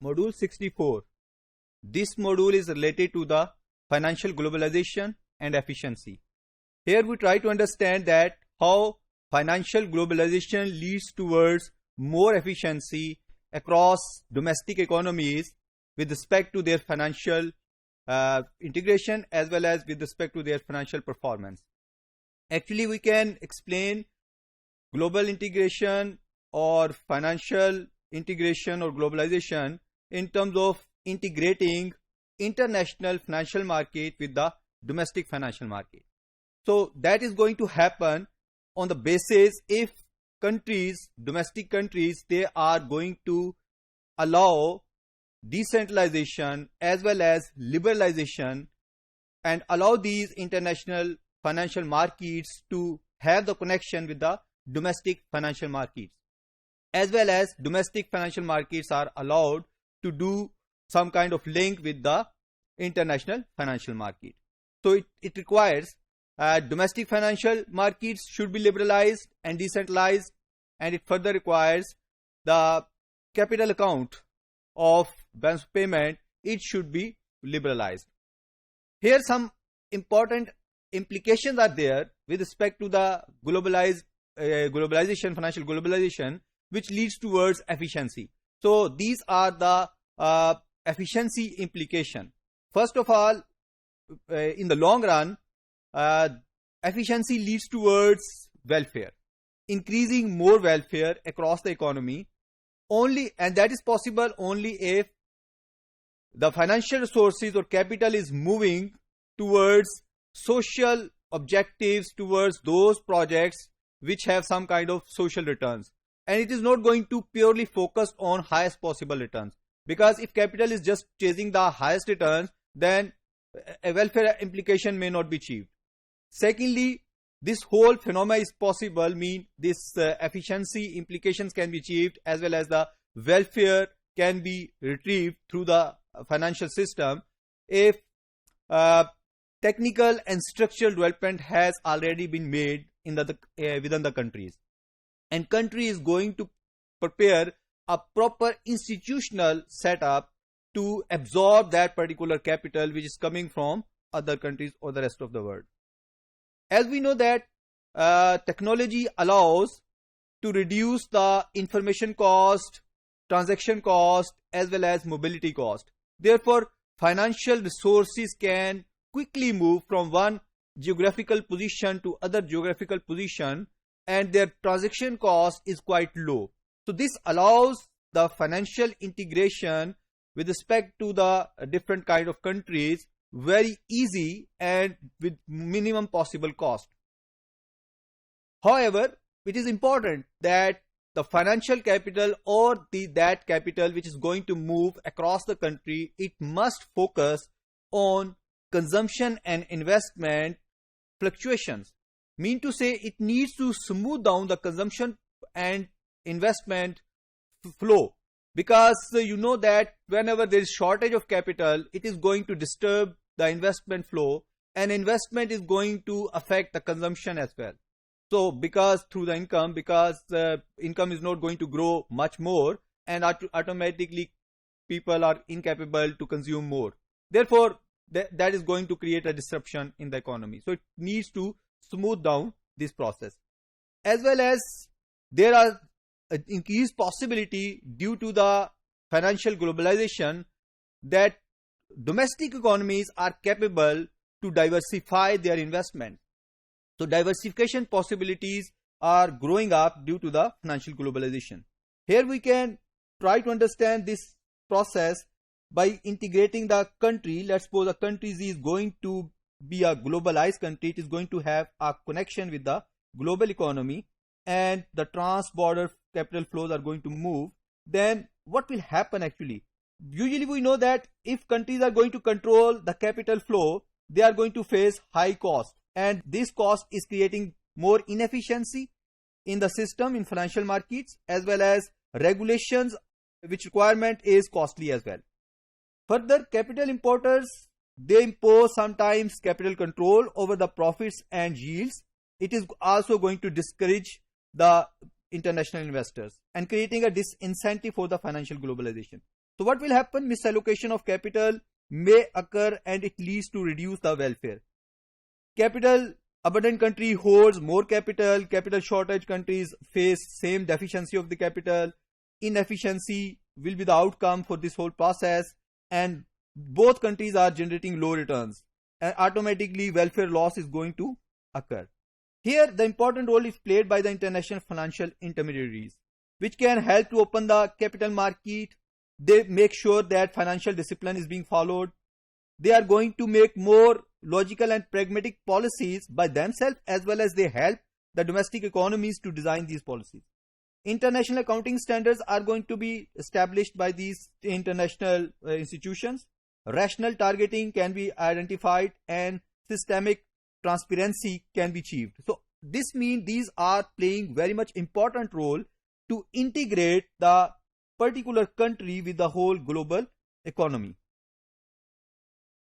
Module 64. This module is related to the financial globalization and efficiency. Here we try to understand that how financial globalization leads towards more efficiency across domestic economies with respect to their financial integration as well as with respect to their financial performance. Actually, we can explain global integration or financial integration or globalization in terms of integrating international financial market with the domestic financial market. So that is going to happen on the basis if countries, domestic countries, they are going to allow decentralization as well as liberalization and allow these international financial markets to have the connection with the domestic financial markets, as well as domestic financial markets are allowed to do some kind of link with the international financial market. So it requires domestic financial markets should be liberalized and decentralized, and it further requires the capital account of balance payment, it should be liberalized. Here some important implications are there with respect to the globalization, financial globalization, which leads towards efficiency. So these are the efficiency implication. First of all, in the long run, efficiency leads towards welfare, increasing more welfare across the economy only, and that is possible only if the financial resources or capital is moving towards social objectives, towards those projects which have some kind of social returns, and it is not going to purely focus on highest possible returns, because if capital is just chasing the highest returns, then a welfare implication may not be achieved. Secondly, this whole phenomena is possible, mean this efficiency implications can be achieved as well as the welfare can be retrieved through the financial system if technical and structural development has already been made in within the countries, and country is going to prepare a proper institutional setup to absorb that particular capital which is coming from other countries or the rest of the world. As we know that technology allows to reduce the information cost, transaction cost as well as mobility cost. Therefore, financial resources can quickly move from one geographical position to other geographical position, and their transaction cost is quite low. So this allows the financial integration with respect to the different kind of countries very easy and with minimum possible cost. However, it is important that the financial capital or that capital which is going to move across the country, it must focus on consumption and investment fluctuations. Mean to say, it needs to smooth down the consumption and investment flow, because you know that whenever there is shortage of capital, it is going to disturb the investment flow, and investment is going to affect the consumption as well. So because through the income, because the income is not going to grow much more, and automatically people are incapable to consume more. Therefore, that is going to create a disruption in the economy. So it needs to smooth down this process. As well as there are increased possibility due to the financial globalization that domestic economies are capable to diversify their investment. So diversification possibilities are growing up due to the financial globalization. Here we can try to understand this process by integrating the country. Let's suppose a country is going to be a globalized country. It is going to have a connection with the global economy, and the trans-border capital flows are going to move. Then what will happen actually? Usually we know that if countries are going to control the capital flow, they are going to face high cost, and this cost is creating more inefficiency in the system, in financial markets, as well as regulations which requirement is costly as well. Further, capital importers, they impose sometimes capital control over the profits and yields. It is also going to discourage the international investors and creating a disincentive for the financial globalization. So what will happen? Misallocation of capital may occur and it leads to reduce the welfare. Capital abundant country holds more capital. Capital shortage countries face same deficiency of the capital. Inefficiency will be the outcome for this whole process, and both countries are generating low returns, and automatically welfare loss is going to occur. Here the important role is played by the international financial intermediaries, which can help to open the capital market. They make sure that financial discipline is being followed. They are going to make more logical and pragmatic policies by themselves, as well as they help the domestic economies to design these policies. International accounting standards are going to be established by these international institutions. Rational targeting can be identified and systemic transparency can be achieved. So this means these are playing very much important role to integrate the particular country with the whole global economy.